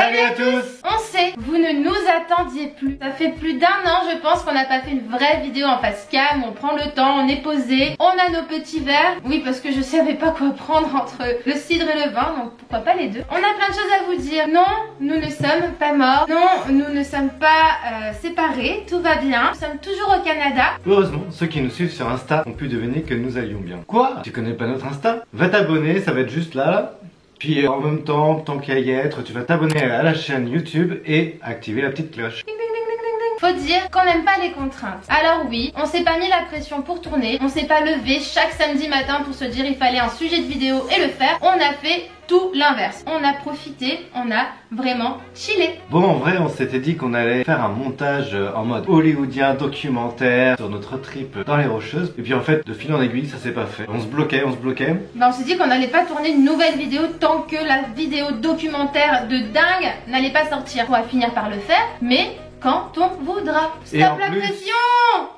Salut à tous! On sait, vous ne nous attendiez plus. Ça fait plus d'un an, je pense, qu'on n'a pas fait une vraie vidéo en face cam. On prend le temps, on est posé, on a nos petits verres. Oui, parce que je savais pas quoi prendre entre le cidre et le vin, donc pourquoi pas les deux. On a plein de choses à vous dire. Non, nous ne sommes pas morts. Non, nous ne sommes pas séparés. Tout va bien. Nous sommes toujours au Canada. Heureusement, ceux qui nous suivent sur Insta ont pu deviner que nous allions bien. Quoi? Tu connais pas notre Insta? Va t'abonner, ça va être juste là. Puis en même temps, tant qu'à y être, tu vas t'abonner à la chaîne YouTube et activer la petite cloche. Faut dire qu'on n'aime pas les contraintes. Alors oui, on s'est pas mis la pression pour tourner, on s'est pas levé chaque samedi matin pour se dire il fallait un sujet de vidéo et le faire. On a fait tout l'inverse. On a profité, on a vraiment chillé. Bon, en vrai, on s'était dit qu'on allait faire un montage en mode hollywoodien, documentaire sur notre trip dans les Rocheuses. Et puis en fait, de fil en aiguille, ça s'est pas fait. On se bloquait. Ben, on s'est dit qu'on n'allait pas tourner une nouvelle vidéo tant que la vidéo documentaire de dingue n'allait pas sortir. On va finir par le faire, mais quand on voudra. Stop la pression!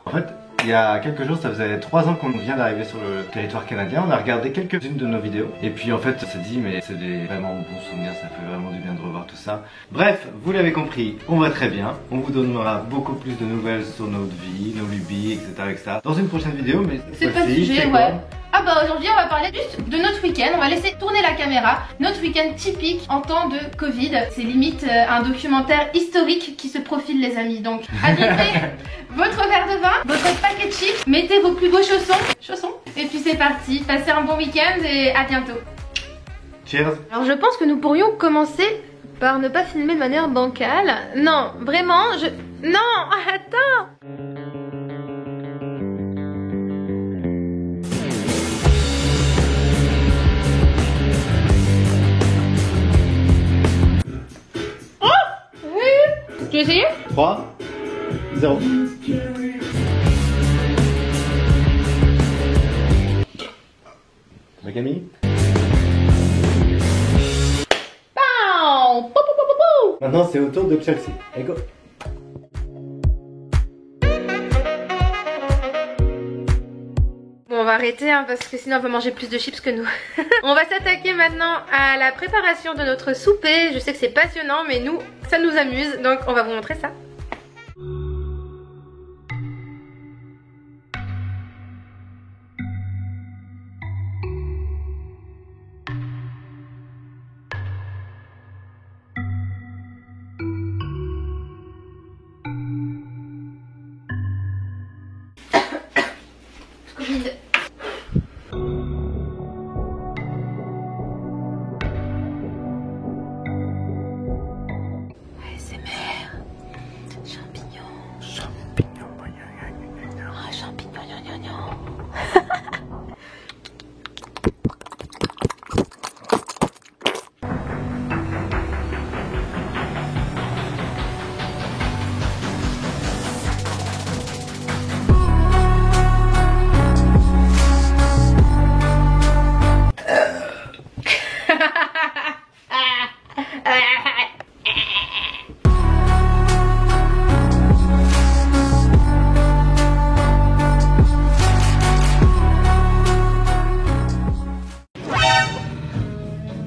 En fait, il y a quelques jours, ça faisait 3 ans qu'on vient d'arriver sur le territoire canadien. On a regardé quelques-unes de nos vidéos. Et puis en fait, on s'est dit, mais c'est des vraiment bons souvenirs, ça fait vraiment du bien de revoir tout ça. Bref, vous l'avez compris, on va très bien. On vous donnera beaucoup plus de nouvelles sur notre vie, nos lubies, etc. dans une prochaine vidéo, mais c'est pas le sujet, ouais. Ah bah aujourd'hui on va parler juste de notre week-end, on va laisser tourner la caméra. Notre week-end typique en temps de Covid. C'est limite un documentaire historique qui se profile les amis. Donc habillez votre verre de vin, votre paquet de chips, mettez vos plus beaux chaussons. Et puis c'est parti, passez un bon week-end et à bientôt. Cheers. Alors je pense que nous pourrions commencer par ne pas filmer de manière bancale. Non, vraiment, Non, attends. Tu veux essayer? 3, 0. La Camille? Maintenant c'est au tour de Chelsea. Allez go! Bon, on va arrêter hein, parce que sinon on va manger plus de chips que nous. On va s'attaquer maintenant à la préparation de notre souper. Je sais que c'est passionnant mais nous, ça nous amuse. Donc on va vous montrer ça. Covid. ASMR. Champignons. Ah, champignons, gna, gna, gna.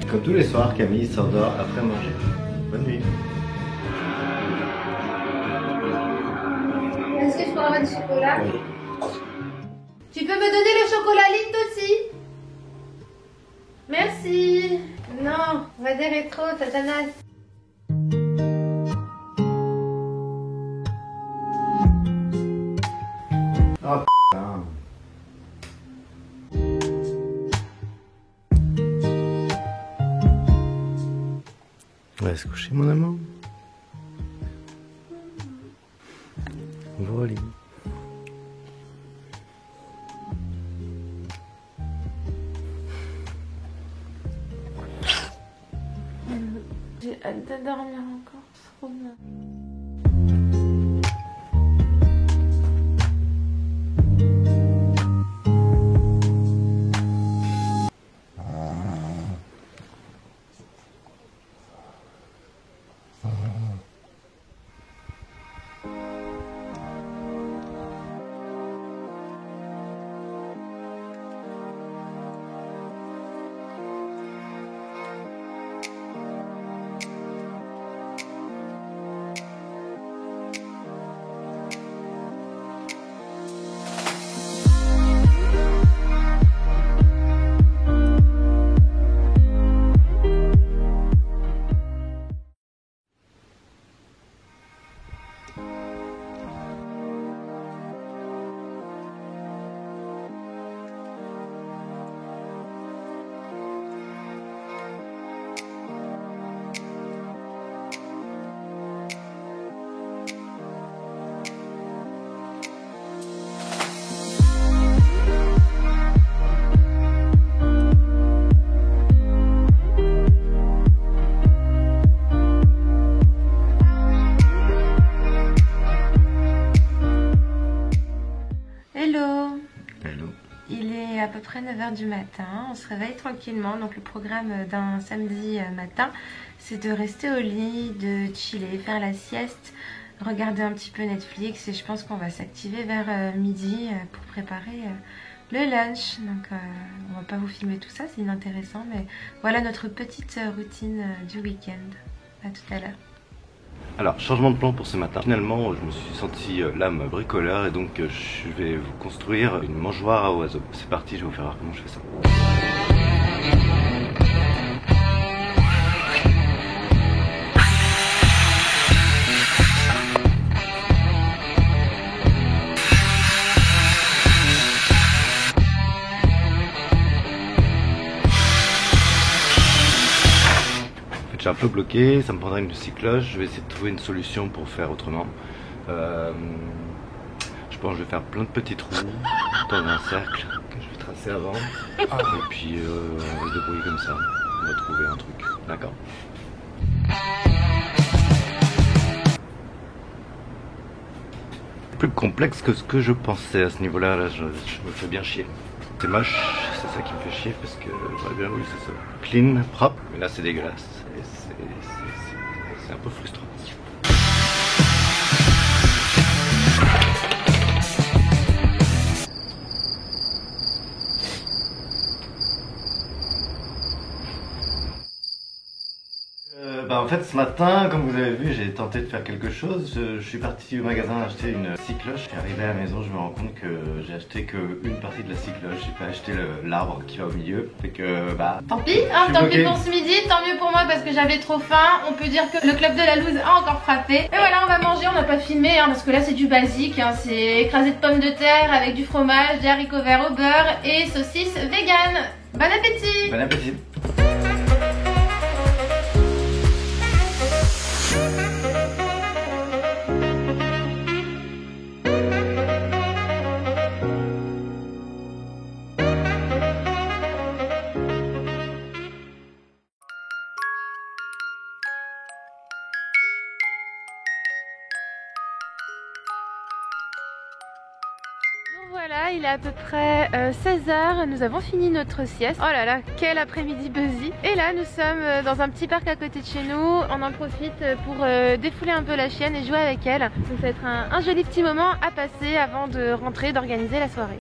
Comme tous les soirs, Camille s'endort après manger. Bonne nuit. Est-ce que je peux avoir du chocolat? Oui. Tu peux me donner le chocolat Lindt aussi? Merci. Non, on va dire rétro, Satanas. Oh putain. On va se coucher mon amour. Voilà. J'ai hâte de dormir encore, c'est trop bien. près 9 h du matin, on se réveille tranquillement. Donc le programme d'un samedi matin, c'est de rester au lit, de chiller, faire la sieste, regarder un petit peu Netflix et je pense qu'on va s'activer vers midi pour préparer le lunch. Donc on va pas vous filmer tout ça, c'est inintéressant, mais voilà notre petite routine du week-end. À tout à l'heure. Alors, changement de plan pour ce matin. Finalement, je me suis senti l'âme bricoleur et donc je vais vous construire une mangeoire à oiseaux. C'est parti, je vais vous faire voir comment je fais ça. Je suis un peu bloqué, ça me prendrait une scie cloche, je vais essayer de trouver une solution pour faire autrement. Je pense que je vais faire plein de petits trous dans un cercle que je vais tracer avant. Et puis on va se débrouiller comme ça, on va trouver un truc, d'accord? Plus complexe que ce que je pensais à ce niveau-là, là, je me fais bien chier. C'est moche, c'est ça qui me fait chier parce que j'aurais bien voulu que ça soit clean, propre, mais là c'est dégueulasse. C'est un peu frustrant. En fait ce matin, comme vous avez vu, j'ai tenté de faire quelque chose. Je suis parti au magasin acheter une scie cloche. Je suis arrivé à la maison, je me rends compte que j'ai acheté qu'une partie de la scie cloche. J'ai pas acheté l'arbre qui va au milieu. Fait que tant pis, hein, tant pis pour ce midi, tant mieux pour moi parce que j'avais trop faim. On peut dire que le club de la loose a encore frappé. Et voilà, on va manger, on n'a pas filmé hein, parce que là c'est du basique. Hein, c'est écrasé de pommes de terre avec du fromage, des haricots verts au beurre et saucisses vegan. Bon appétit! Bon appétit! Voilà, il est à peu près 16 h, nous avons fini notre sieste. Oh là là, quel après-midi buzzy. Et là, nous sommes dans un petit parc à côté de chez nous. On en profite pour défouler un peu la chienne et jouer avec elle. Donc ça va être un joli petit moment à passer avant de rentrer, d'organiser la soirée.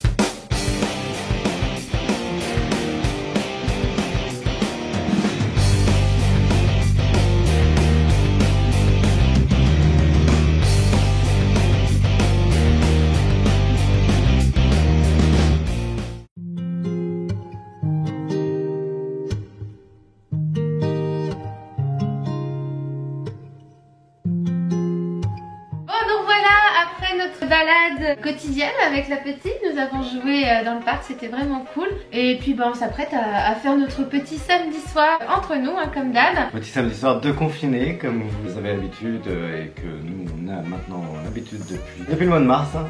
Balade quotidienne avec la petite, nous avons joué dans le parc, c'était vraiment cool. Et puis on s'apprête à faire notre petit samedi soir entre nous hein, comme d'hab. Petit samedi soir de confiné comme vous avez l'habitude et que nous on a maintenant l'habitude depuis le mois de mars hein.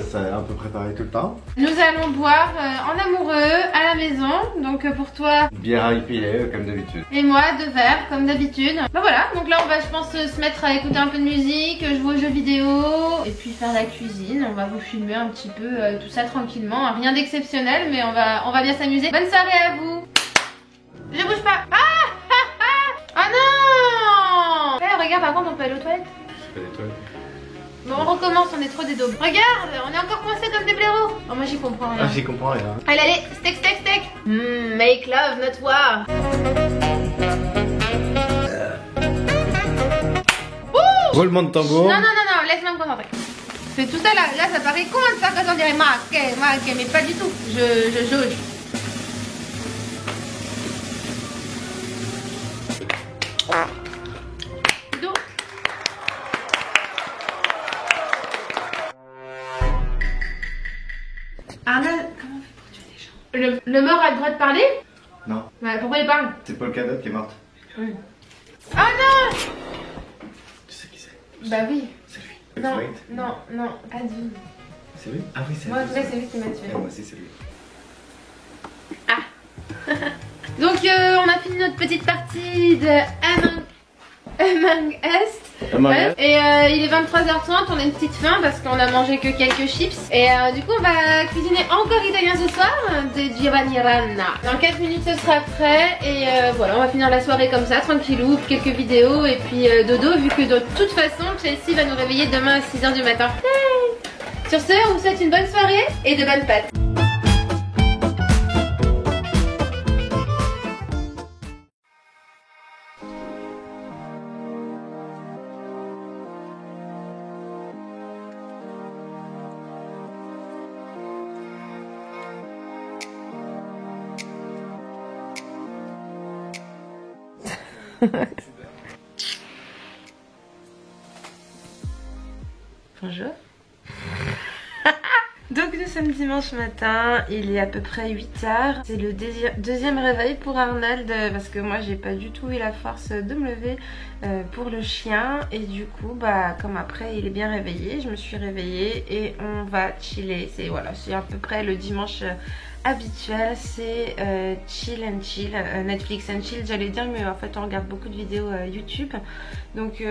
Ça a un peu préparé tout le temps. Nous allons boire en amoureux à la maison, donc pour toi bière à IPA comme d'habitude. Et moi 2 verres comme d'habitude. Bah voilà, donc là on va je pense se mettre à écouter un peu de musique, jouer aux jeux vidéo et puis faire la cuisine. On va vous filmer un petit peu tout ça tranquillement, rien d'exceptionnel mais on va bien s'amuser. Bonne soirée à vous. Je bouge pas. Ah non. Regarde, par contre on peut aller aux toilettes. Je fais des toilettes. Bon on recommence, on est trop des daubes. Regarde, on est encore coincés comme des blaireaux. Oh moi j'y comprends rien. Ah j'y comprends rien. Allez, steak. Make love, not war. Roulement de tambour. Non, laisse-moi me concentrer. C'est tout ça là ça paraît con ça quand on dirait marqué, mais pas du tout. Je jauge. D'eau. Arnold, comment on fait pour tuer les gens? Le mort a le droit de parler? Non. Ouais, pourquoi il parle? C'est Paul Cadot qui est morte. Oui. Oh non! Tu sais qui c'est? Bah oui. C'est lui. Non, pas du. C'est lui? Ah oui, c'est lui. Moi, en tout cas, c'est lui qui m'a tué. Moi aussi, c'est lui. Ah. Donc, on a fini notre petite partie de Among Us. Ouais. Et il est 23h30, on a une petite faim parce qu'on a mangé que quelques chips. Et du coup on va cuisiner encore italien ce soir, de Giovanni Ranna. Dans 4 minutes ce sera prêt et voilà, on va finir la soirée comme ça, tranquillou, quelques vidéos et puis dodo, vu que de toute façon Chelsea va nous réveiller demain à 6h du matin. Hey. Sur ce, on vous souhaite une bonne soirée et de bonnes pâtes. Bonjour. Donc nous sommes dimanche matin, il est à peu près 8h. C'est le deuxième réveil pour Arnold parce que moi j'ai pas du tout eu la force de me lever pour le chien. Et du coup bah comme après il est bien réveillé, je me suis réveillée et on va chiller. C'est voilà, c'est à peu près le dimanche habituel, c'est chill and chill, Netflix and chill j'allais dire, mais en fait on regarde beaucoup de vidéos YouTube, donc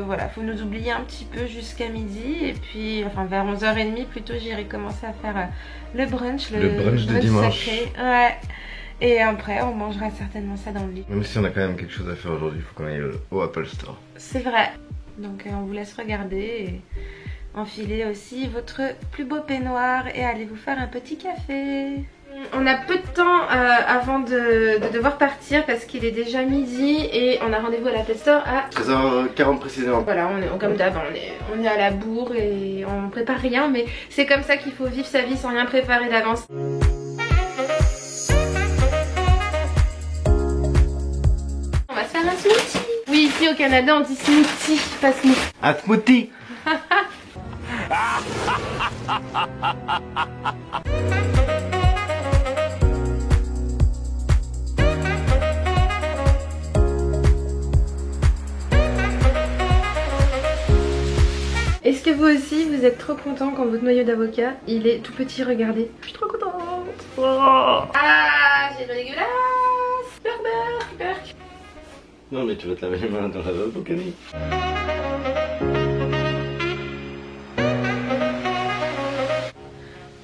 voilà, faut nous oublier un petit peu jusqu'à midi et puis enfin vers 11h30 plutôt j'irai commencer à faire le brunch de dimanche sacré. Ouais. Et après on mangera certainement ça dans le lit. Même si on a quand même quelque chose à faire aujourd'hui, il faut qu'on aille au Apple Store. C'est vrai, donc on vous laisse regarder et enfilez aussi votre plus beau peignoir et allez vous faire un petit café. On a peu de temps avant de devoir partir parce qu'il est déjà midi et on a rendez-vous à l'Apple Store à 13h40 précisément. Voilà, on est comme d'hab, on est à la bourre et on prépare rien, mais c'est comme ça qu'il faut vivre sa vie sans rien préparer d'avance. On va se faire un smoothie. Oui, ici au Canada on dit smoothie, pas smoothie. Un smoothie. Est-ce que vous aussi vous êtes trop content quand votre noyau d'avocat il est tout petit, regardez. Je suis trop contente. Oh. Ah, j'ai de l'eau dégueulasse. Burk. Non mais tu vas te laver les mains dans la zone, Camille.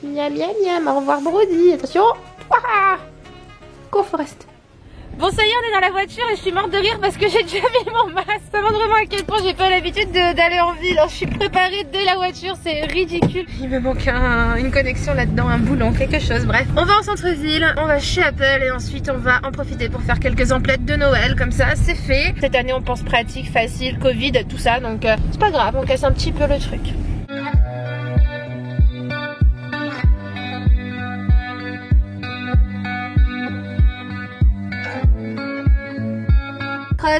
Miam miam miam, au revoir Brody, attention. Cours Forest. Bon ça y est, on est dans la voiture et je suis morte de rire parce que j'ai déjà mis mon masque. Ça montre vraiment à quel point j'ai pas l'habitude d'aller en ville. Alors, je suis préparée dès la voiture, c'est ridicule. Il me manque une connexion là-dedans, un boulon, quelque chose, bref. On va en centre-ville, on va chez Apple et ensuite on va en profiter pour faire quelques emplettes de Noël, comme ça c'est fait. Cette année on pense pratique, facile, Covid, tout ça, donc c'est pas grave, on casse un petit peu le truc.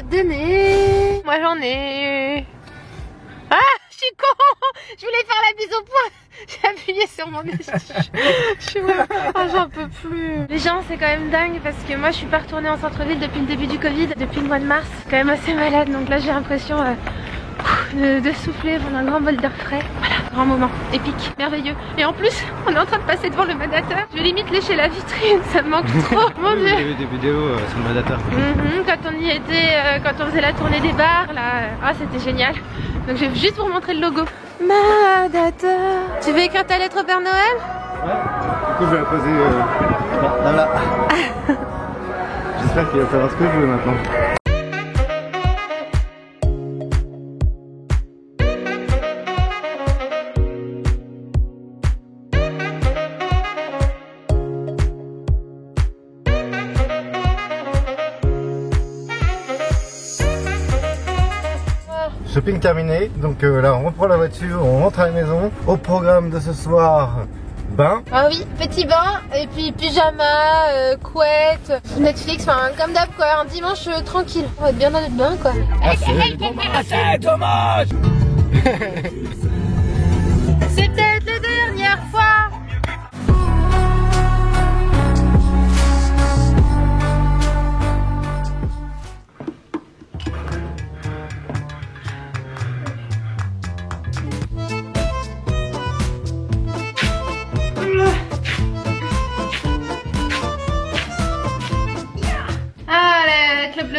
Donner. Moi j'en ai. Ah, je suis con. Je voulais faire la bise au point. J'ai appuyé sur mon échec. Je suis vraiment... Ah, j'en peux plus. Les gens c'est quand même dingue parce que moi je suis pas retournée en centre-ville depuis le début du Covid, depuis le mois de mars. Quand même assez malade, donc là j'ai l'impression de souffler pendant un grand bol d'air frais. Voilà, grand moment, épique, merveilleux. Et en plus, on est en train de passer devant le Madateur. Je vais limite lécher la vitrine, ça me manque trop. Mon Dieu. J'ai vu des vidéos sur le Madateur. Quand on y était, quand on faisait la tournée des bars, là, ah c'était génial. Donc je vais juste vous montrer le logo. Madateur. Tu veux écrire ta lettre au Père Noël? Ouais. Du coup je vais la poser là. J'espère qu'il va savoir ce que je veux maintenant. Shopping terminé, donc là on reprend la voiture, on rentre à la maison. Au programme de ce soir, bain. Ah oui, petit bain, et puis pyjama, couette, Netflix, enfin comme d'hab quoi, un dimanche tranquille. On va être bien dans notre bain quoi. C'est dommage. C'est peut-être la dernière fois.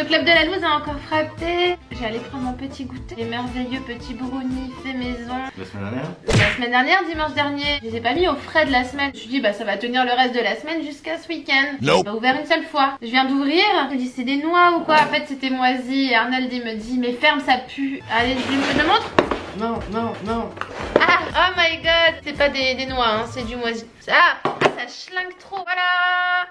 club de la loose a encore frappé. J'allais prendre mon petit goûter. Les merveilleux petits brownies fait maison. La semaine dernière? La semaine dernière, dimanche dernier. Je les ai pas mis au frais de la semaine. Je me suis dit, bah ça va tenir le reste de la semaine jusqu'à ce week-end. J'ai pas ouvert une seule fois. Je viens d'ouvrir. Je me dis, c'est des noix ou quoi? En fait, c'était moisi. Et Arnold, il me dit, mais ferme, ça pue. Allez, je le montre. Non, non, non. Ah, oh my god. C'est pas des noix, hein, c'est du moisi. Ah, ça schlingue trop. Voilà.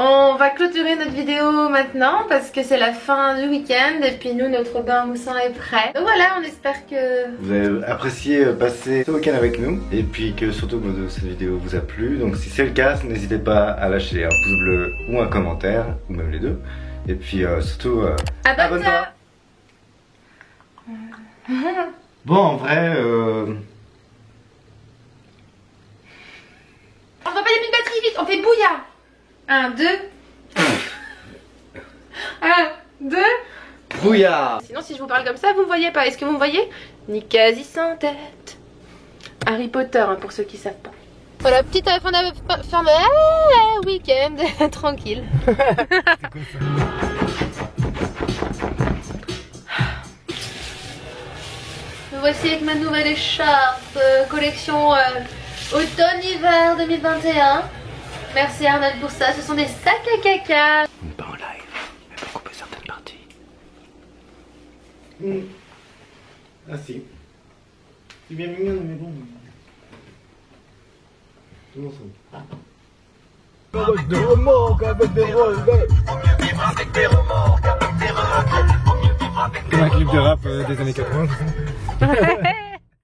On va clôturer notre vidéo maintenant parce que c'est la fin du week-end et puis nous notre bain moussant est prêt. Donc voilà, on espère que vous avez apprécié passer ce week-end avec nous et puis que surtout que cette vidéo vous a plu. Donc si c'est le cas, n'hésitez pas à lâcher un pouce bleu ou un commentaire ou même les deux. Et puis surtout abonne-toi. Bon, en vrai on va pas les batteries vite, on fait bouillard. 1, 2. 1, 2. Brouillard. Sinon si je vous parle comme ça, vous me voyez pas. Est-ce que vous me voyez? Ni quasi sans tête. Harry Potter, hein, pour ceux qui savent pas. Voilà, petite fin de week-end tranquille. Me voici avec ma nouvelle écharpe collection automne-hiver 2021. Merci Arnold pour ça, ce sont des sacs à caca. Pas en live, elle va couper certaines parties. Ah si. C'est bien mignon mais bon. Tout ensemble. Avec des remorques, avec des regrets. Comme un clip de rap des années 80.